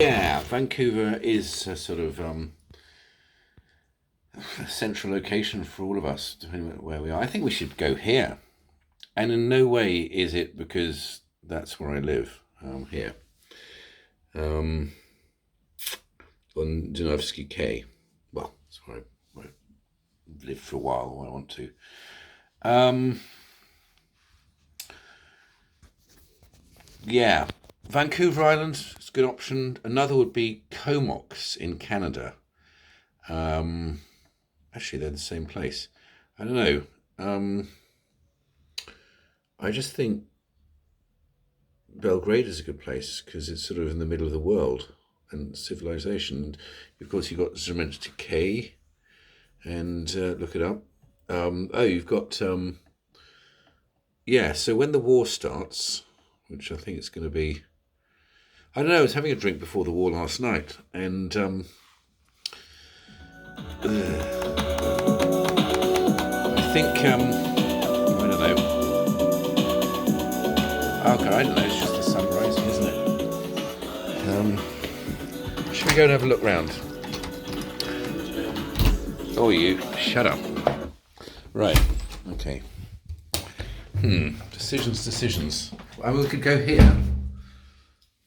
Yeah, Vancouver is a sort of a central location for all of us, depending on where we are. I think we should go here. And in no way is it because that's where I live, here, um, on Dunavsky K. Well, that's where I've lived for a while, where I want to. Um, yeah, Vancouver Island is a good option. Another would be Comox in Canada. Um, Actually, they're the same place. I don't know. I just think Belgrade is a good place because it's sort of in the middle of the world and civilization. And of course, you've got Zremenski K, and look it up. You've got yeah. So when the war starts, which I think it's going to be, I don't know. I was having a drink before the war last night, and I think I don't know. Okay, I don't know. It's just the sun rising, isn't it? Should we go and have a look round? Oh, you shut up. Right. Okay. Decisions. I mean, we could go here.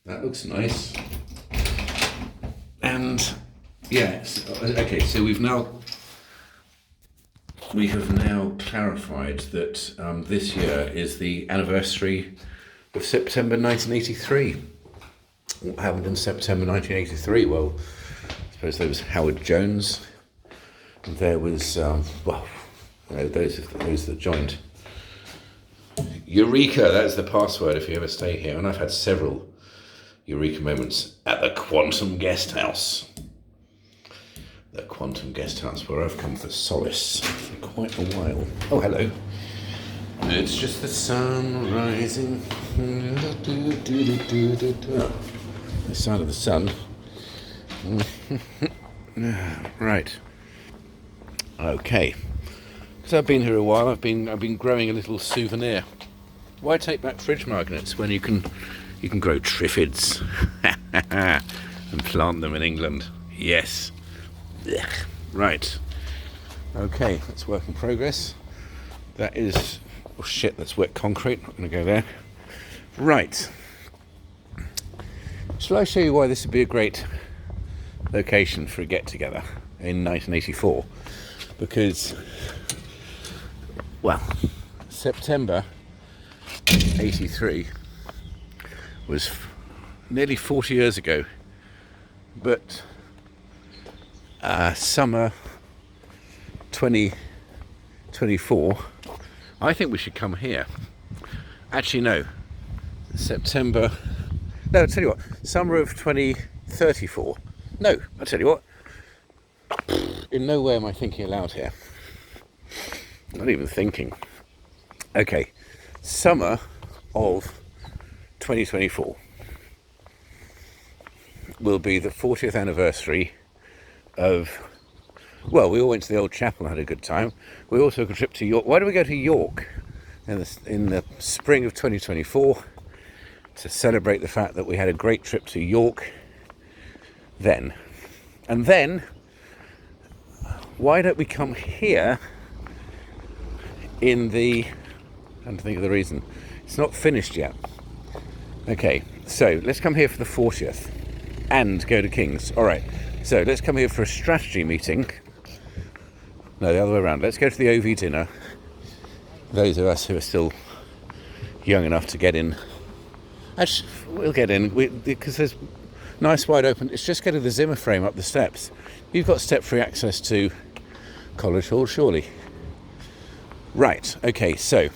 That looks nice. And yes. Okay. So we have now clarified that this year is the anniversary of September 1983. What happened in September 1983? Well, I suppose there was Howard Jones, and there was, those that joined. Eureka, that's the password if you ever stay here. And I've had several Eureka moments at the Quantum Guest House. The Quantum Guest House, where I've come for solace for quite a while. Oh, hello. It's just the sun rising. The sound of the sun. Right. Okay. Because I've been here a while, I've been growing a little souvenir. Why take back fridge magnets when you can grow triffids and plant them in England? Yes. Right. Okay, that's work in progress. That is... Oh shit, that's wet concrete. Not going to go there. Right. Shall I show you why this would be a great location for a get-together in 1984? Because, well, September 83 was nearly 40 years ago, but summer 2024, I think we should come here. Actually, no, I'll tell you what, summer of 2034. No, I'll tell you what, in no way am I thinking aloud here. Not even thinking. Okay, summer of 2024 will be the 40th anniversary of, well, we all went to the old chapel and had a good time. We all took a trip to York. Why do we go to York in the spring of 2024? To celebrate the fact that we had a great trip to York then. And then, why don't we come here I'm trying to think of the reason. It's not finished yet. Okay, so let's come here for the 40th and go to King's. All right, so let's come here for a strategy meeting. No, the other way around. Let's go to the OV dinner. Those of us who are still young enough to get in. Actually, we'll get in because there's nice wide open. It's just getting the Zimmer frame up the steps. You've got step-free access to College Hall, surely. Right, okay, so,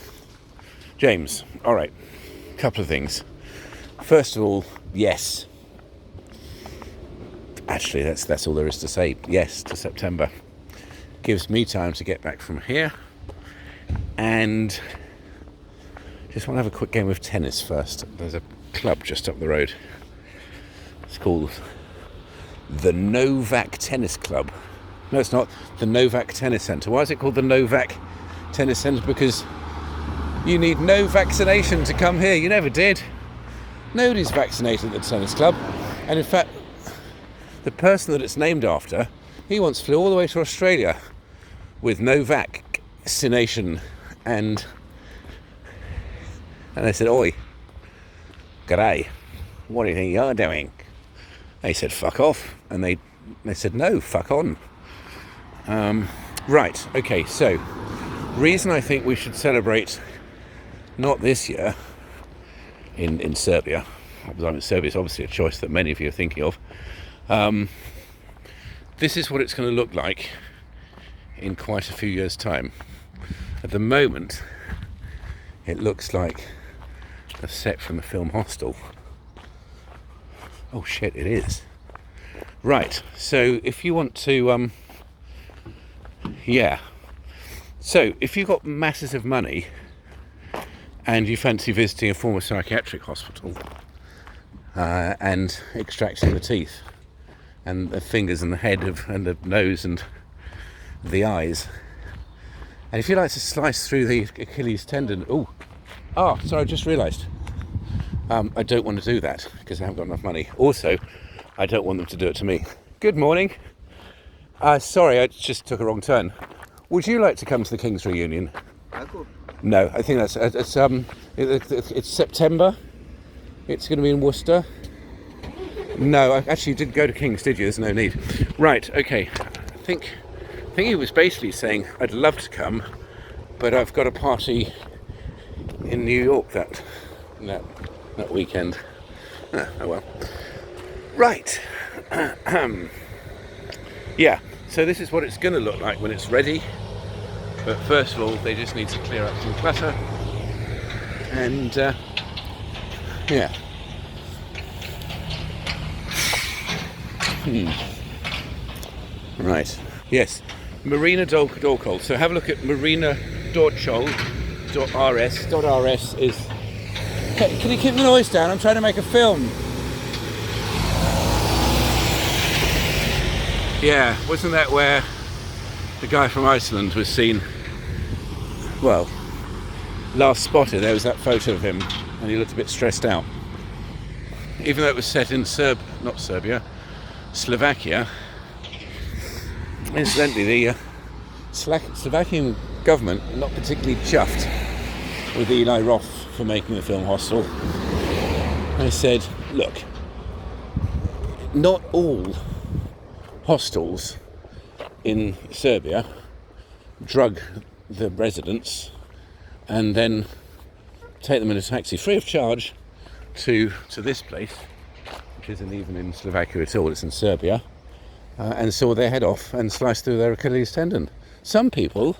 James, all right, a couple of things. First of all, yes. Actually, that's all there is to say. Yes to September. Gives me time to get back from here. And just want to have a quick game of tennis first. There's a club just up the road. It's called the Novak Tennis Club. No, it's not. The Novak Tennis Centre. Why is it called the Novak Tennis Centre? Because you need no vaccination to come here. You never did. Nobody's vaccinated at the tennis club. And in fact, the person that it's named after, he once flew all the way to Australia with no vaccination, and they said, "Oi, g'day, what do you think you're doing?" They said, "Fuck off," and they said, "No, fuck on." Right, okay, so reason I think we should celebrate not this year in Serbia, because Serbia is obviously a choice that many of you are thinking of. This is what it's going to look like in quite a few years' time. At the moment, it looks like a set from the film Hostel. Oh shit, it is. Right, so if you want to, so if you've got masses of money and you fancy visiting a former psychiatric hospital and extracting the teeth and the fingers and the head and the nose and the eyes, and if you like to slice through the Achilles tendon, sorry, I just realised I don't want to do that because I haven't got enough money. Also, I don't want them to do it to me. Good morning. Sorry, I just took a wrong turn. Would you like to come to the King's Reunion? No, I think it's September. It's going to be in Worcester. No, I actually didn't go to King's, did you? There's no need. Right, okay. I think he was basically saying I'd love to come, but I've got a party in New York that weekend. Oh well. Right. Yeah. So this is what it's going to look like when it's ready. But first of all, they just need to clear up some clutter. And yeah. Right. Yes. Marina Dorkol. So have a look at marinadorchol.rs. .rs is... Can you keep the noise down? I'm trying to make a film. Yeah, wasn't that where the guy from Iceland was seen? Well, last spotted, there was that photo of him, and he looked a bit stressed out. Even though it was set in Slovakia. Incidentally, the Slovakian government are not particularly chuffed with Eli Roth for making the film Hostel. They said, look, not all hostels in Serbia drug the residents and then take them in a taxi free of charge to this place, which isn't even in Slovakia at all, it's in Serbia, and saw their head off and sliced through their Achilles tendon. Some people,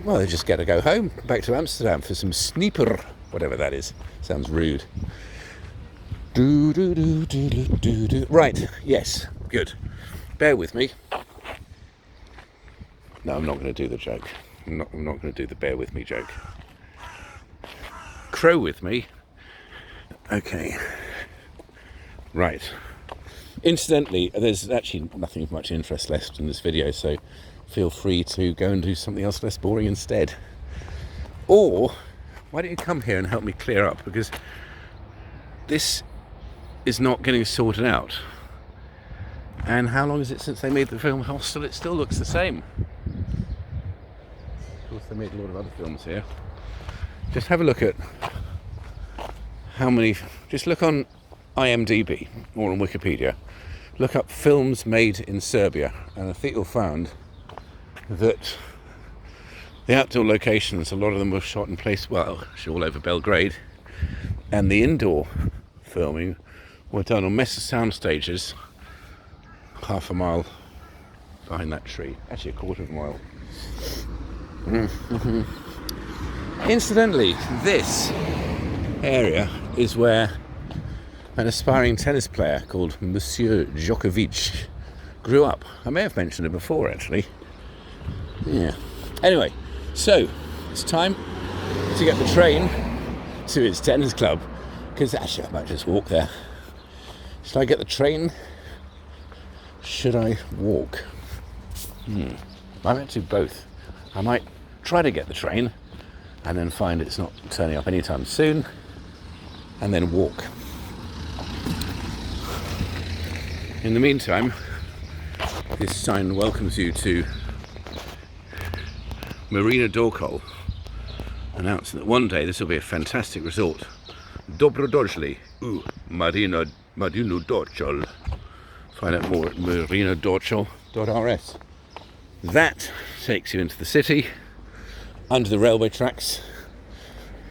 well, they just get to go home, back to Amsterdam for some snieper, whatever that is. Sounds rude. Right, yes, good. Bear with me. No, I'm not going to do the joke. I'm not going to do the bear with me joke. Crow with me. Okay. Right. Incidentally, there's actually nothing of much interest left in this video, so feel free to go and do something else less boring instead. Or, why don't you come here and help me clear up, because this is not getting sorted out. And how long is it since they made the film Hostel? It still looks the same. Of course, they made a lot of other films here. Just have a look at how many... Just look on IMDb or on Wikipedia. Look up films made in Serbia, and I think you'll find that the outdoor locations, a lot of them were shot in place, well, all over Belgrade, and the indoor filming were done on Mesa sound stages half a mile behind that tree, actually a quarter of a mile. Incidentally, this area is where an aspiring tennis player called Monsieur Djokovic grew up. I may have mentioned it before, actually. Yeah. Anyway, so it's time to get the train to his tennis club, because actually I might just walk there. Should I get the train? Should I walk? I might do both. I might try to get the train and then find it's not turning up anytime soon, and then walk. In the meantime, this sign welcomes you to Marina Dorkol, announcing that one day this will be a fantastic resort. Dobrodošli u Marina Dorkol. Find out more at marinadorkol.rs. That takes you into the city, under the railway tracks,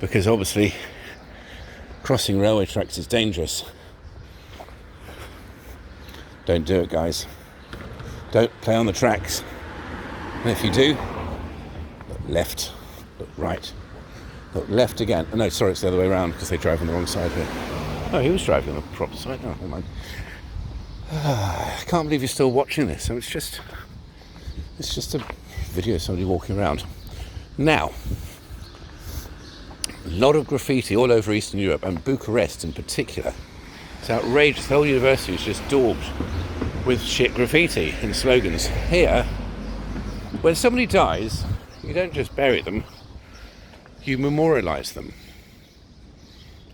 because obviously crossing railway tracks is dangerous. Don't do it, guys. Don't play on the tracks. And if you do, look left, look right, look left again. Oh, no, sorry, it's the other way around because they drive on the wrong side here. Oh, he was driving on the proper side. No, never mind. I can't believe you're still watching this. So it's just a video of somebody walking around. Now, a lot of graffiti all over Eastern Europe, and Bucharest in particular. It's outrageous. The whole university is just daubed with shit graffiti and slogans. Here, when somebody dies, you don't just bury them, you memorialise them.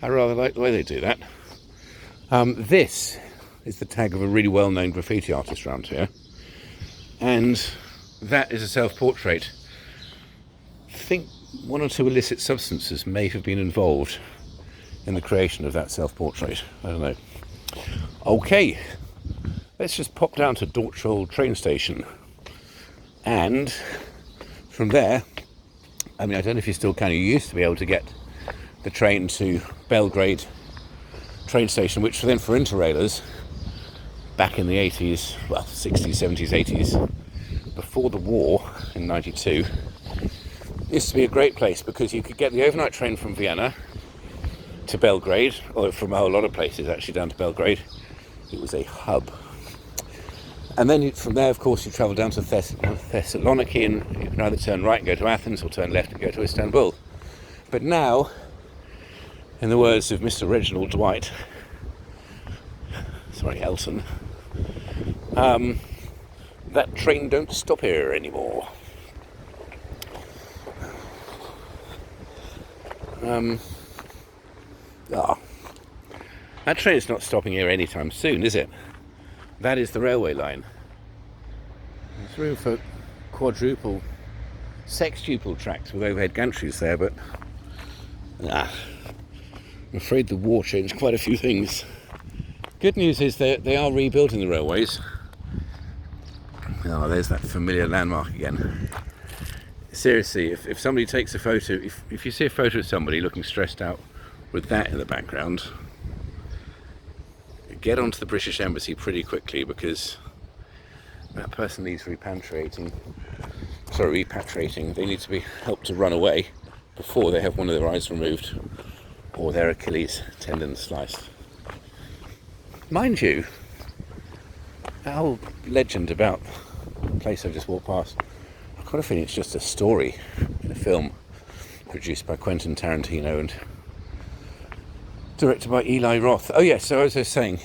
I rather like the way they do that. This is the tag of a really well-known graffiti artist around here, and that is a self-portrait. I think one or two illicit substances may have been involved in the creation of that self-portrait. I don't know. Okay, let's just pop down to Dorkol train station, and from there, I mean, I don't know if you still can. You used to be able to get the train to Belgrade train station, which then for interrailers back in the 80s, well, 60s, 70s, 80s, before the war in 92, used to be a great place because you could get the overnight train from Vienna to Belgrade, or from a whole lot of places actually down to Belgrade. It was a hub. And then from there, of course, you travel down to Thessaloniki, and you can either turn right and go to Athens or turn left and go to Istanbul. But now, in the words of Mr. Reginald Dwight, Elton, that train don't stop here anymore. That train is not stopping here anytime soon, is it? That is the railway line. There's room for quadruple, sextuple tracks with overhead gantries there, but I'm afraid the war changed quite a few things. Good news is they are rebuilding the railways. Oh, there's that familiar landmark again. Seriously, if somebody takes a photo, if you see a photo of somebody looking stressed out with that in the background, get onto the British Embassy pretty quickly, because that person needs repatriating. They need to be helped to run away before they have one of their eyes removed or their Achilles tendon sliced. Mind you, that whole legend about the place I just walked past, I've got a feeling it's just a story in a film produced by Quentin Tarantino and directed by Eli Roth. Oh yes, so as I was saying,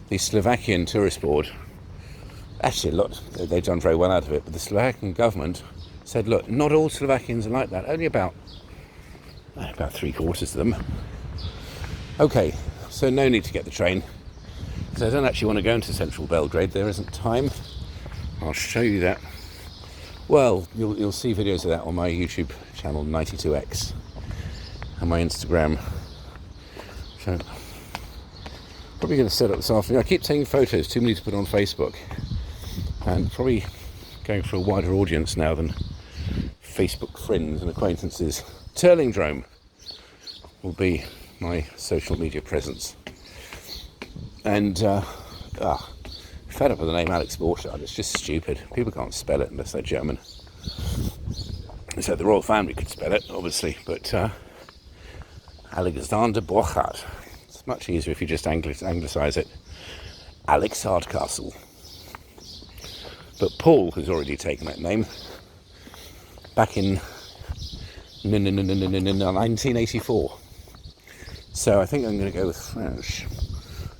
the Slovakian tourist board, actually they've done very well out of it, but the Slovakian government said, look, not all Slovakians are like that, only about 3/4 of them. Okay, so no need to get the train, because I don't actually want to go into central Belgrade, there isn't time. I'll show you that. Well, you'll see videos of that on my YouTube channel 92X and my Instagram. So, probably going to set up this afternoon. I keep taking photos, too many to put on Facebook, and probably going for a wider audience now than Facebook friends and acquaintances. Turlingdrome will be my social media presence. And fed up with the name Alex Borchardt. It's just stupid. People can't spell it unless they're German. So the royal family could spell it, obviously, but Alexander Borchardt. It's much easier if you just anglicise it. Alex Hardcastle. But Paul has already taken that name back in 1984. So I think I'm going to go with French.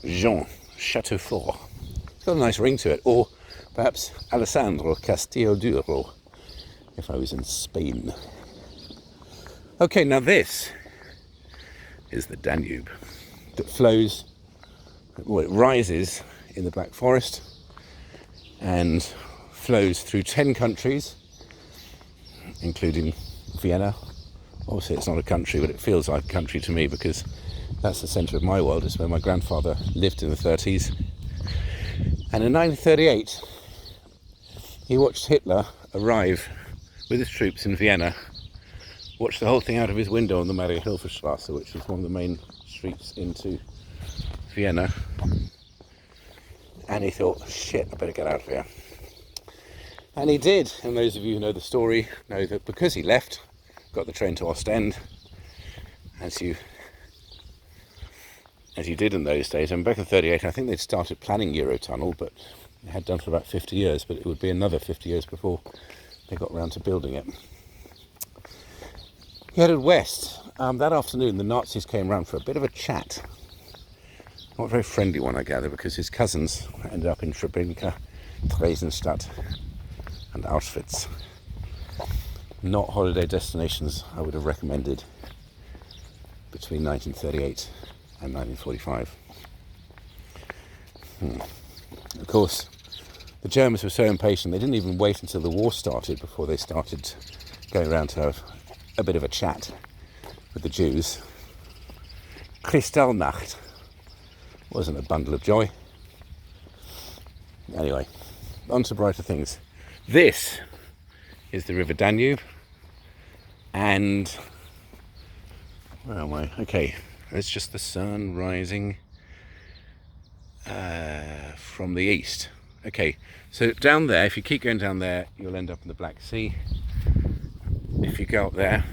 Jean Chateaufort. It's got a nice ring to it. Or perhaps Alessandro Castillo Duro, if I was in Spain. Okay, now this is the Danube that flows, well, it rises in the Black Forest and flows through 10 countries, including Vienna. Obviously it's not a country, but it feels like a country to me because that's the centre of my world. It's where my grandfather lived in the 30s. And in 1938, he watched Hitler arrive with his troops in Vienna, watched the whole thing out of his window on the Maria-Hilfer-Straße, which was one of the main streets into Vienna. And he thought, shit, I better get out of here. And he did. And those of you who know the story know that because he left, got the train to Ostend, as you did in those days. And back in 38, I think they'd started planning Eurotunnel, but they had done for about 50 years, but it would be another 50 years before they got round to building it. He headed west. That afternoon, the Nazis came round for a bit of a chat. Not a very friendly one, I gather, because his cousins ended up in Treblinka, Theresienstadt and Auschwitz. Not holiday destinations I would have recommended between 1938 and 1945. Of course, the Germans were so impatient, they didn't even wait until the war started before they started going around to have a bit of a chat with the Jews. Kristallnacht wasn't a bundle of joy. Anyway, on to brighter things. This is the River Danube, and where am I? Okay, it's just the sun rising from the east. Okay, so down there, if you keep going down there, you'll end up in the Black Sea. If you go up there,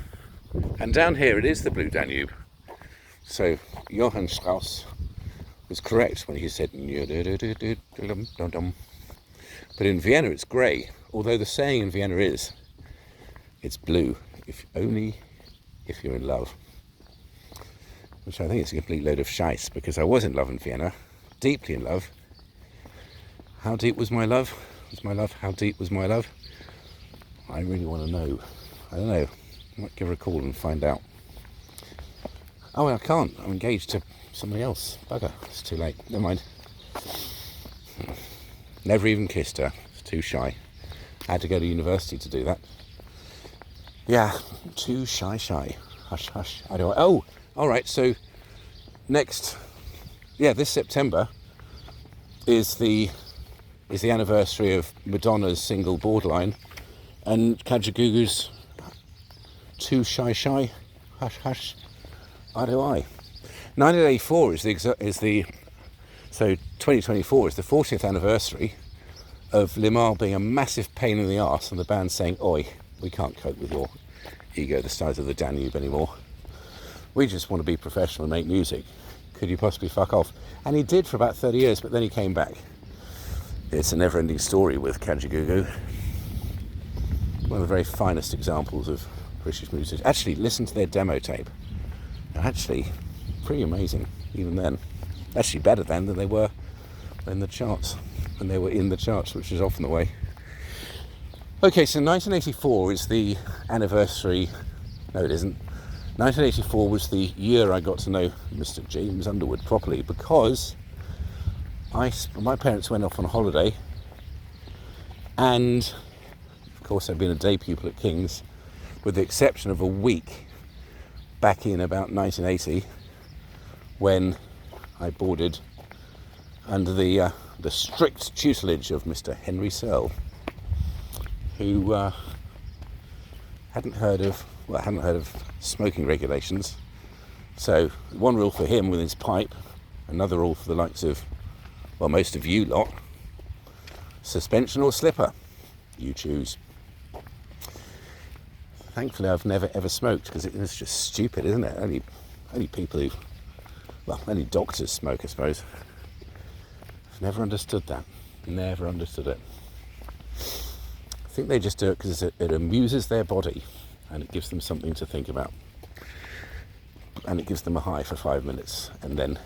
and down here it is the Blue Danube. So Johann Strauss was correct when he said, but in Vienna it's grey, although the saying in Vienna is, it's blue, if only if you're in love. Which I think is a complete load of shice, because I was in love in Vienna, deeply in love. How deep was my love? How deep was my love? I really want to know. I don't know. I might give her a call and find out. Oh, I can't. I'm engaged to somebody else. Bugger. It's too late. Never mind. Never even kissed her. It's too shy. I had to go to university to do that. Yeah, too shy. Hush, hush. I don't. Oh, all right. So this September is the anniversary of Madonna's single Borderline, and Kajagoogoo's Too Shy, Hush, Hush, I do I. 1984 so 2024 is the 40th anniversary of Limar being a massive pain in the arse and the band saying, oi, we can't cope with your ego the size of the Danube anymore. We just want to be professional and make music. Could you possibly fuck off? And he did for about 30 years, but then he came back. It's a never-ending story with Kajagoogoo. One of the very finest examples of British music. Actually, listen to their demo tape. Actually, pretty amazing, even then. Actually better then than they were in the charts, when they were in the charts, which is often the way. Okay, so 1984 is the anniversary. No, it isn't. 1984 was the year I got to know Mr. James Underwood properly, because my parents went off on a holiday, and of course I'd been a day pupil at King's, with the exception of a week back in about 1980 when I boarded under the strict tutelage of Mr. Henry Searle, who hadn't heard of smoking regulations. So one rule for him with his pipe, another rule for the likes of, well, most of you lot: suspension or slipper, you choose. Thankfully I've never ever smoked, because it's just stupid, isn't it? Only people who, well, only doctors smoke, I suppose. I've never understood that. Never understood it. I think they just do it because it amuses their body and it gives them something to think about. And it gives them a high for 5 minutes. And then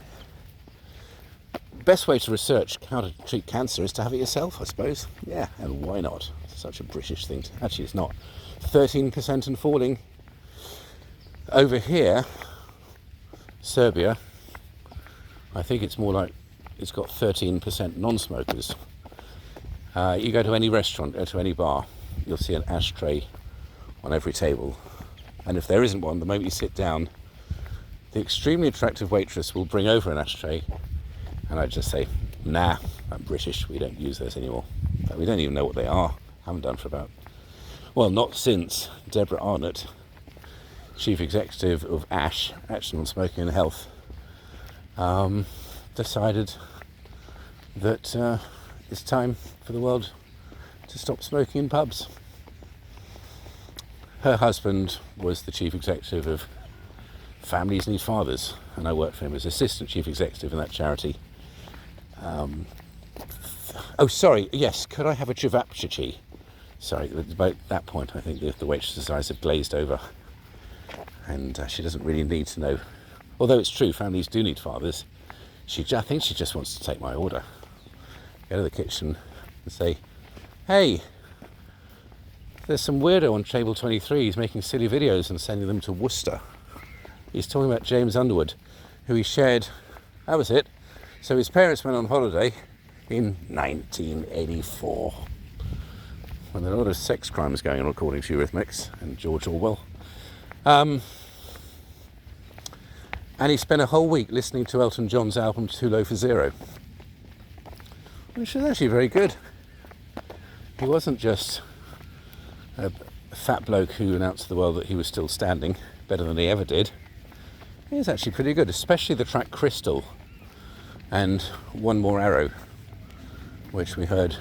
best way to research how to treat cancer is to have it yourself, I suppose. Yeah, and why not? It's such a British thing. Actually, it's not. 13% and falling. Over here, Serbia, I think it's more like it's got 13% non-smokers. You go to any restaurant, go to any bar, you'll see an ashtray on every table. And if there isn't one, the moment you sit down, the extremely attractive waitress will bring over an ashtray, and I just say, nah, I'm British, we don't use those anymore. We don't even know what they are. Haven't done for about, well, not since Deborah Arnott, Chief Executive of ASH, Action on Smoking and Health, decided that it's time for the world to stop smoking in pubs. Her husband was the Chief Executive of Families Need Fathers, and I worked for him as Assistant Chief Executive in that charity. Oh, sorry, yes, could I have a cevapcici? Sorry, about that point I think the waitress's eyes have glazed over, and she doesn't really need to know. Although it's true, families do need fathers. I think she just wants to take my order. Go to the kitchen and say, hey, there's some weirdo on table 23, he's making silly videos and sending them to Worcester. He's talking about James Underwood, who he shared, that was it. So his parents went on holiday in 1984, when there were a lot of sex crimes going on, according to Eurythmics and George Orwell. And he spent a whole week listening to Elton John's album Too Low for Zero, which is actually very good. He wasn't just a fat bloke who announced to the world that he was still standing, better than he ever did. He was actually pretty good, especially the track Crystal and One More Arrow, which we heard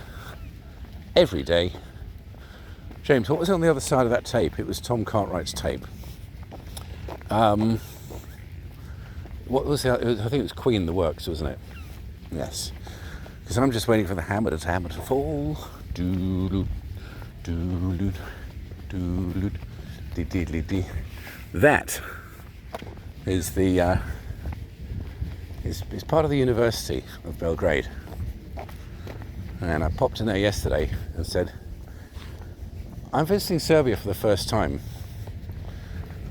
every day. James, what was on the other side of that tape? It was Tom Cartwright's tape. What was the other? I think it was Queen the Works, wasn't it? Yes. Because I'm just waiting for the hammer to fall. That is the is part of the University of Belgrade. And I popped in there yesterday and said, I'm visiting Serbia for the first time,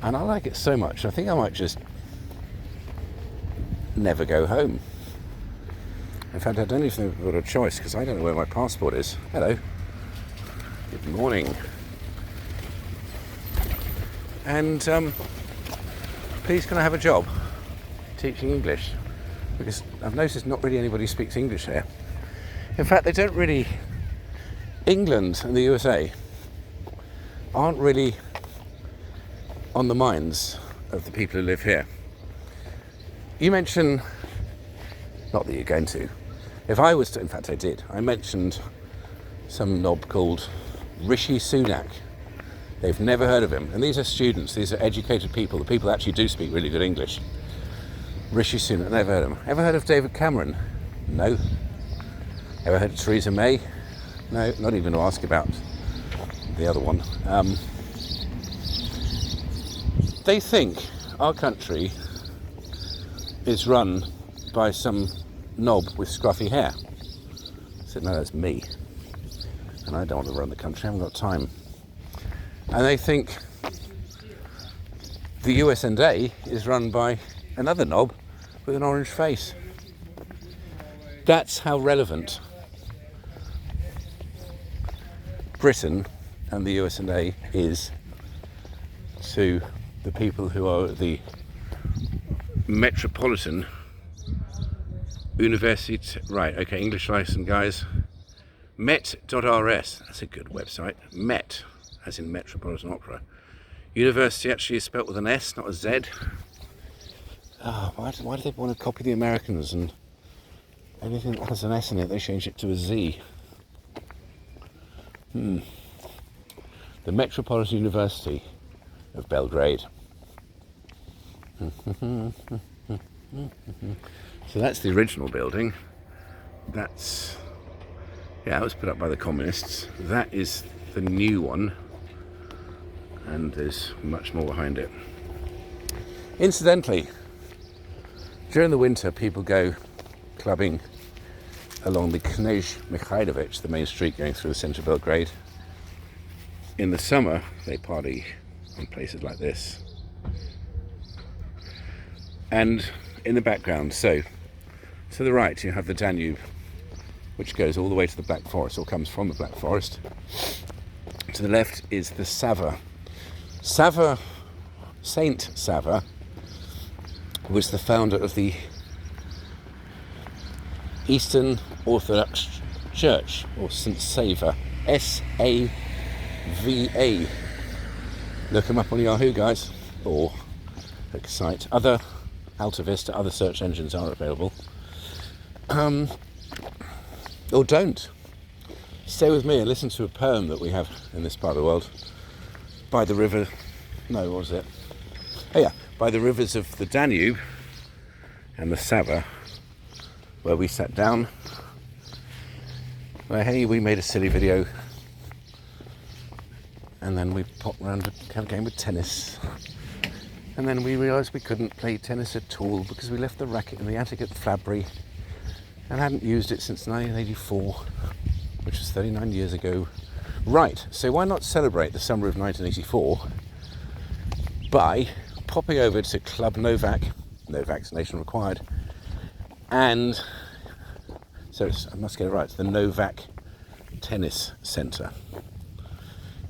and I like it so much, I think I might just never go home. In fact, I don't even think I've got a choice, because I don't know where my passport is. Hello. Good morning. And please can I have a job teaching English? Because I've noticed not really anybody speaks English here. In fact, they don't really. England and the USA aren't really on the minds of the people who live here. You mention, not that you're going to, if I was to, in fact I did, I mentioned some knob called Rishi Sunak. They've never heard of him. And these are students, these are educated people, the people that actually do speak really good English. Rishi Sunak, never heard of him. Ever heard of David Cameron? No. Ever heard of Theresa May? No, not even to ask about the other one. They think our country is run by some knob with scruffy hair. I said, no, that's me. And I don't want to run the country, I haven't got time. And they think the USA is run by another knob with an orange face. That's how relevant Britain and the USA is to the people who are at the Metropolitan University. Right, okay, English lesson, guys. Met.rs, that's a good website. Met, as in Metropolitan Opera. University actually is spelt with an S, not a Z. Oh, why do they want to copy the Americans, and anything that has an S in it, they change it to a Z? The Metropolitan University of Belgrade. So that's the original building. That's, yeah, it was put up by the communists. That is the new one, and there's much more behind it. Incidentally, during the winter people go clubbing along the Knez Mikhailovic, the main street going through the centre of Belgrade. In the summer they party in places like this. And in the background, so To the right you have the Danube, which goes all the way to the Black Forest, or comes from the Black Forest. To the left is the Sava. Saint Sava was the founder of the Eastern Orthodox Church, or St. Sava, S-A-V-A. Look him up on Yahoo, guys, or pick a site. Other Alta Vista, other search engines are available. Or don't. Stay with me and listen to a poem that we have in this part of the world. By the river, no, what was it? Oh yeah, by the rivers of the Danube and the Sava, where we sat down, where, hey, we made a silly video, and then we popped around to have a game of tennis. And then we realised we couldn't play tennis at all because we left the racket in the attic at Fabry and hadn't used it since 1984, which was 39 years ago. Right, so why not celebrate the summer of 1984 by popping over to Club Novak, no vaccination required, and so I must get it right, it's the Novak Tennis Centre.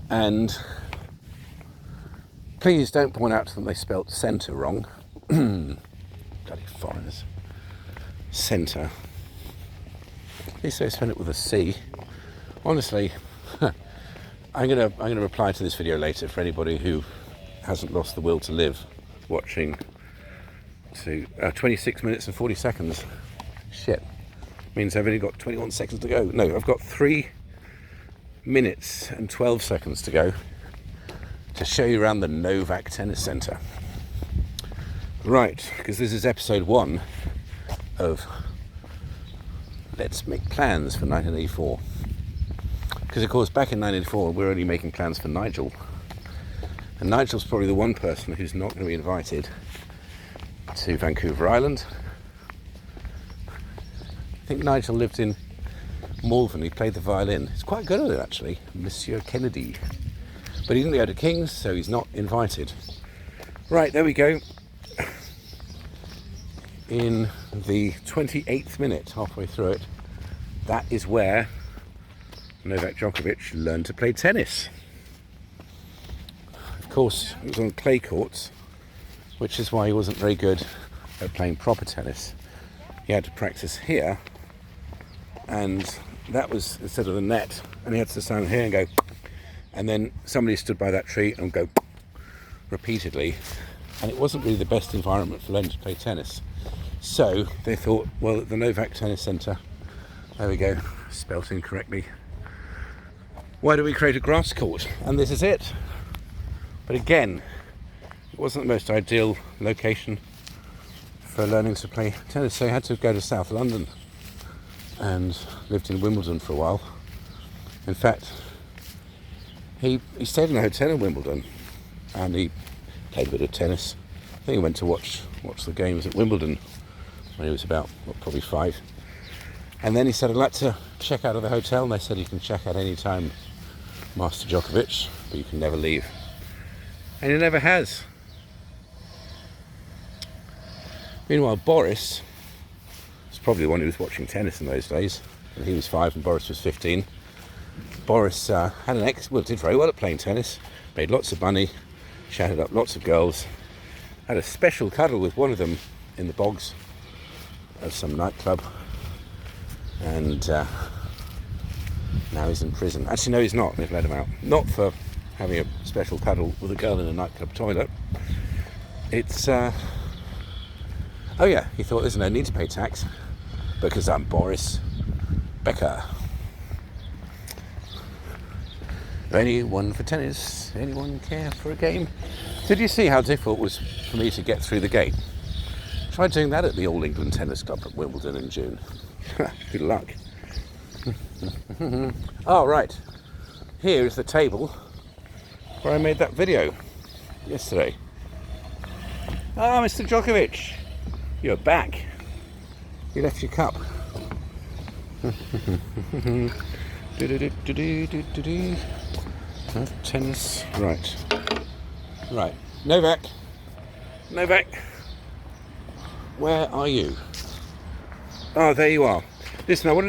And please don't point out to them they spelt centre wrong. Bloody foreigners. Centre. At least they spell it with a C. Honestly, I'm gonna reply to this video later for anybody who hasn't lost the will to live watching to 26 minutes and 40 seconds. Shit. Means I've only got 21 seconds to go. No, I've got 3 minutes and 12 seconds to go to show you around the Novak Tennis Centre. Right, because this is episode 1 of Let's Make Plans for 1984. Because of course back in 1984 we're only making plans for Nigel. And Nigel's probably the one person who's not going to be invited to Vancouver Island. I think Nigel lived in Malvern, he played the violin. He's quite good at it actually, Monsieur Kennedy. But he didn't go to King's, so he's not invited. Right, there we go. In the 28th minute, halfway through it, that is where Novak Djokovic learned to play tennis. Of course, it was on clay courts, which is why he wasn't very good at playing proper tennis. He had to practice here, and that was instead of the net, and he had to stand here and go, and then somebody stood by that tree and go repeatedly, and it wasn't really the best environment for them to play tennis. So they thought, well, at the Novak Tennis Centre, there we go, spelt incorrectly, why do we create a grass court? And this is it. But again, it wasn't the most ideal location for learning to play tennis, so he had to go to South London and lived in Wimbledon for a while. In fact, he stayed in a hotel in Wimbledon and he played a bit of tennis. I think he went to watch the games at Wimbledon when he was about, probably 5. And then he said, I'd like to check out of the hotel, and they said you can check out any time, Master Djokovic, but you can never leave. And he never has. Meanwhile, Boris was probably the one who was watching tennis in those days, and he was 5 and Boris was 15. Boris had did very well at playing tennis, made lots of money, chatted up lots of girls, had a special cuddle with one of them in the bogs of some nightclub, and now he's in prison. Actually, no, he's not. They've let him out. Not for having a special cuddle with a girl in a nightclub toilet. It's, oh yeah, he thought there's no need to pay tax because I'm Boris Becker. Anyone for tennis? Anyone care for a game? Did you see how difficult it was for me to get through the gate? Tried doing that at the All England Tennis Club at Wimbledon in June. Good luck. Oh, right. Here is the table where I made that video yesterday. Ah, Mr. Djokovic, you're back. You left your cup. Tennis. Right. Novak. Where are you? Oh, there you are. Listen, I wanted